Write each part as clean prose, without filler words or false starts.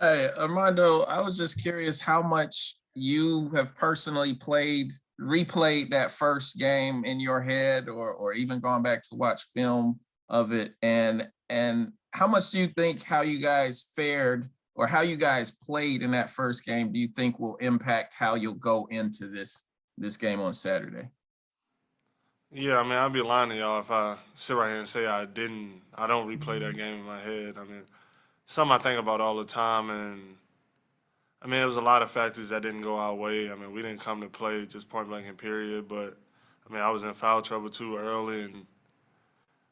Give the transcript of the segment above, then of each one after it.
Hey, Armando, I was just curious how much you have personally replayed that first game in your head, or even gone back to watch film of it, and how much do you think how you guys fared or how you guys played in that first game do you think will impact how you'll go into this game on Saturday? Yeah, I mean, I'd be lying to y'all if I sit right here and say I don't replay that game in my head. I mean, something I think about all the time, and I mean, there was a lot of factors that didn't go our way. I mean, we didn't come to play just point blank and period, but I mean, I was in foul trouble too early, and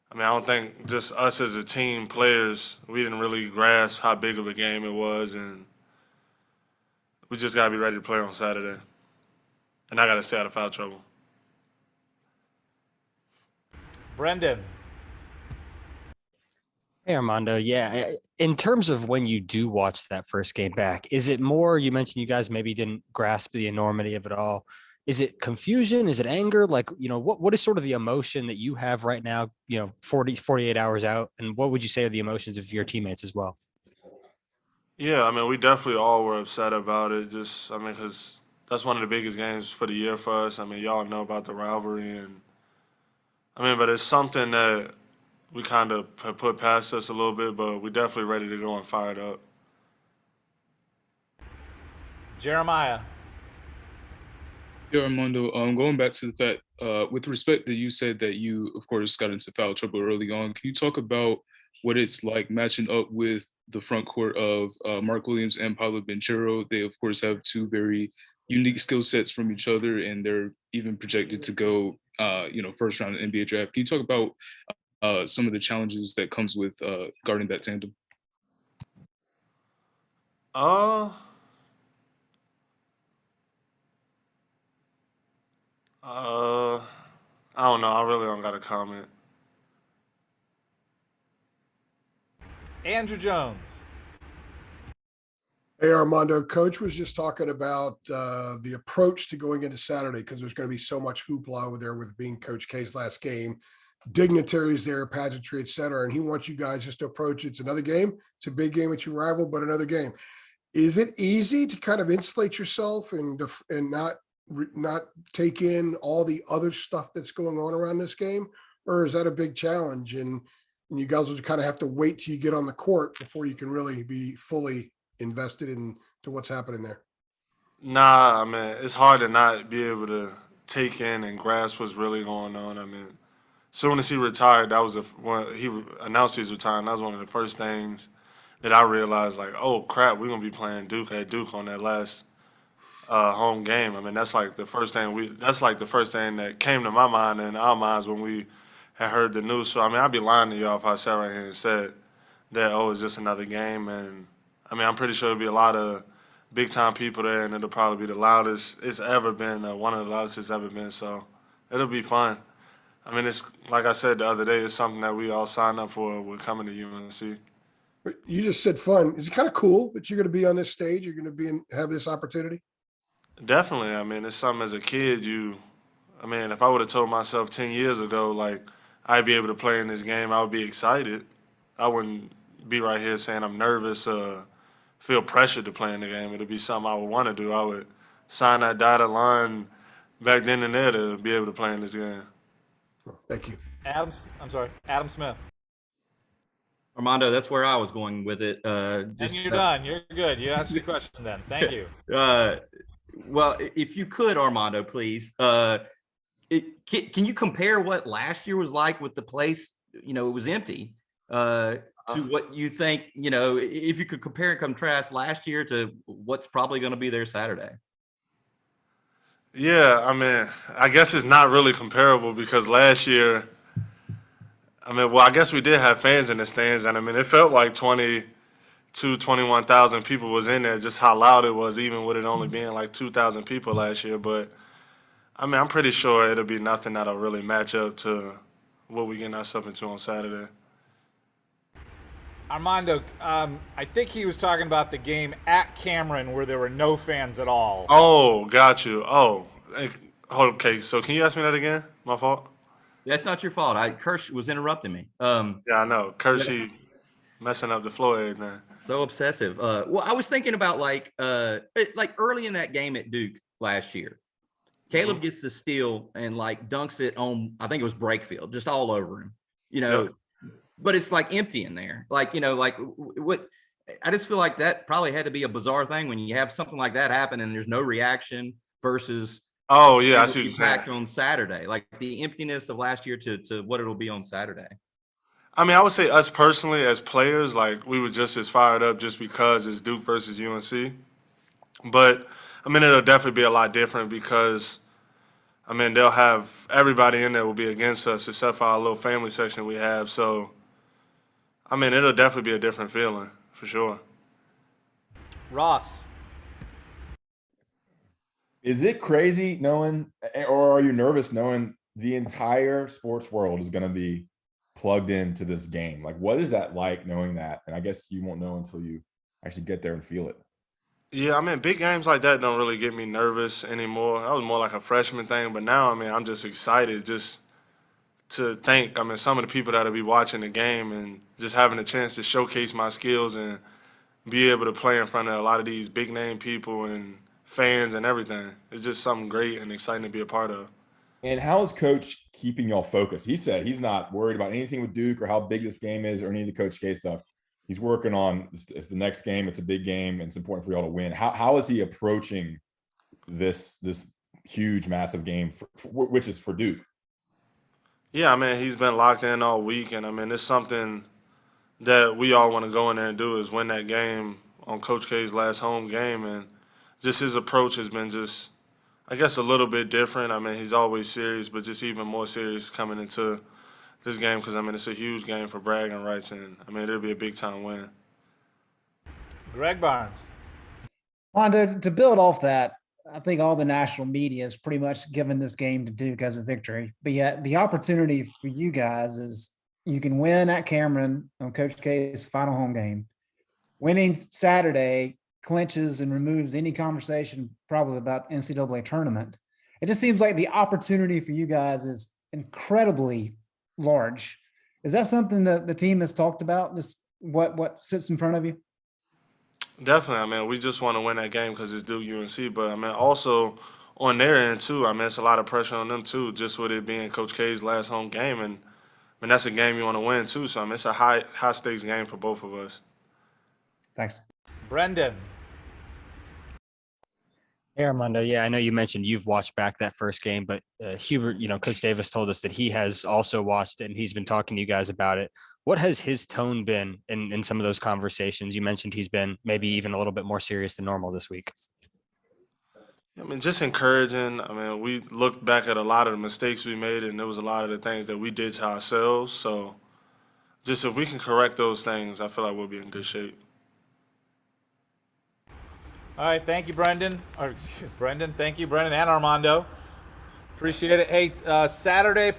I mean, I don't think just us as a team, players, we didn't really grasp how big of a game it was, and we just gotta be ready to play on Saturday. And I gotta stay out of foul trouble. Brendan. Hey Armando, yeah. In terms of when you do watch that first game back, is it more, you mentioned you guys maybe didn't grasp the enormity of it all. Is it confusion? Is it anger? Like, what is sort of the emotion that you have right now, 48 hours out? And what would you say are the emotions of your teammates as well? Yeah, I mean, we definitely all were upset about it. Just, I mean, because that's one of the biggest games for the year for us. I mean, y'all know about the rivalry, and I mean, but it's something that we kind of have put past us a little bit, but we're definitely ready to go and fire it up. Jeremiah. Yeah, Armando, going back to the fact, with respect that you said that you, of course, got into foul trouble early on, can you talk about what it's like matching up with the front court of Mark Williams and Pablo Ventura? They, of course, have two very unique skill sets from each other, and they're even projected to go, first round in the NBA draft. Can you talk about some of the challenges that comes with guarding that tandem? Uh, uh, I don't know. I really don't got a comment. Andrew Jones. Hey, Armando, Coach was just talking about the approach to going into Saturday because there's going to be so much hoopla over there with being Coach K's last game, dignitaries there, pageantry, et cetera. And he wants you guys just to approach it's another game. It's a big game with your rival, but another game. Is it easy to kind of insulate yourself and not take in all the other stuff that's going on around this game, or is that a big challenge? And you guys will kind of have to wait till you get on the court before you can really be fully invested into what's happening there. Nah, I mean, it's hard to not be able to take in and grasp what's really going on. I mean, soon as he retired, that was when he announced he's retiring. That was one of the first things that I realized, like, oh crap, we're gonna be playing Duke at Duke on that last home game. I mean, that's like the first thing that came to my mind and our minds when we had heard the news. So I mean, I'd be lying to y'all if I sat right here and said that, oh, it's just another game. And I mean, I'm pretty sure there'll be a lot of big time people there, and it'll probably be the loudest it's ever been, one of the loudest it's ever been. So it'll be fun. I mean, it's like I said the other day, it's something that we all signed up for. We're coming to UNC. But you just said fun. It's kind of cool that you're going to be on this stage. You're going to have this opportunity. Definitely. I mean, it's something as a kid I mean, if I would have told myself 10 years ago, like, I'd be able to play in this game, I would be excited. I wouldn't be right here saying I'm nervous, feel pressured to play in the game. It'd be something I would want to do. I would sign that dotted line back then and there to be able to play in this game. Thank you. Adam Smith. Armando, that's where I was going with it. And you're done. You're good. You asked your question then. Thank you. Well, if you could, Armando, please, can you compare what last year was like with the place, it was empty, to what you think, if you could compare and contrast last year to what's probably going to be there Saturday? Yeah, I mean, I guess it's not really comparable because last year, I mean, well, I guess we did have fans in the stands, and I mean, it felt like 21,000 people was in there, just how loud it was, even with it only being like 2,000 people last year. But I mean, I'm pretty sure it'll be nothing that'll really match up to what we getting ourselves into on Saturday. Armando, I think he was talking about the game at Cameron where there were no fans at all. Oh, got you. Oh, okay. So can you ask me that again? My fault. That's not your fault. Kirsch was interrupting me. Yeah, I know. Kershey. messing up the floor and everything. So obsessive. Well, I was thinking about like early in that game at Duke last year, Caleb gets the steal and like dunks it on, I think it was Breakfield, just all over him, Yep. but it's like empty in there. Like, like what, I just feel like that probably had to be a bizarre thing when you have something like that happen and there's no reaction versus Oh yeah, I see what you're saying. impact on Saturday, like the emptiness of last year to what it'll be on Saturday. I mean, I would say us personally as players, like we were just as fired up just because it's Duke versus UNC. But I mean, it'll definitely be a lot different because I mean they'll have everybody in there will be against us except for our little family section we have. So I mean, it'll definitely be a different feeling for sure. Ross. Is it crazy knowing, or are you nervous knowing the entire sports world is going to be plugged into this game? Like, what is that like knowing that? And I guess you won't know until you actually get there and feel it. Yeah, I mean, big games like that don't really get me nervous anymore. That was more like a freshman thing, but now, I mean, I'm just excited just to think, I mean, some of the people that'll be watching the game and just having a chance to showcase my skills and be able to play in front of a lot of these big name people and fans and everything. It's just something great and exciting to be a part of. And how is Coach keeping y'all focused? He said he's not worried about anything with Duke or how big this game is or any of the Coach K stuff. He's working on it's the next game. It's a big game. And it's important for y'all to win. How is he approaching this huge, massive game, which is for Duke? Yeah, I mean, he's been locked in all week, and I mean, it's something that we all want to go in there and do is win that game on Coach K's last home game, and just his approach has been just, I guess, a little bit different. I mean, he's always serious, but just even more serious coming into this game because, I mean, it's a huge game for bragging rights, and, I mean, it'll be a big-time win. Greg Barnes. Armando, to build off that, I think all the national media is pretty much given this game to Duke as a victory. But yet the opportunity for you guys is you can win at Cameron on Coach K's final home game. Winning Saturday clinches and removes any conversation probably about NCAA tournament. It just seems like the opportunity for you guys is incredibly large. Is that something that the team has talked about? Just what sits in front of you? Definitely. I mean, we just want to win that game because it's Duke UNC. But, I mean, also on their end, too, I mean, it's a lot of pressure on them, too, just with it being Coach K's last home game. And, I mean, that's a game you want to win, too. So, I mean, it's a high-stakes game for both of us. Thanks. Brendan. Hey, Armando. Yeah, I know you mentioned you've watched back that first game, but Hubert, Coach Davis told us that he has also watched it and he's been talking to you guys about it. What has his tone been in some of those conversations? You mentioned he's been maybe even a little bit more serious than normal this week. I mean, just encouraging. I mean, we looked back at a lot of the mistakes we made, and there was a lot of the things that we did to ourselves. So just if we can correct those things, I feel like we'll be in good shape. All right, thank you, Brendan. Or excuse Brendan. Thank you, Brendan and Armando. Appreciate it. Hey, Saturday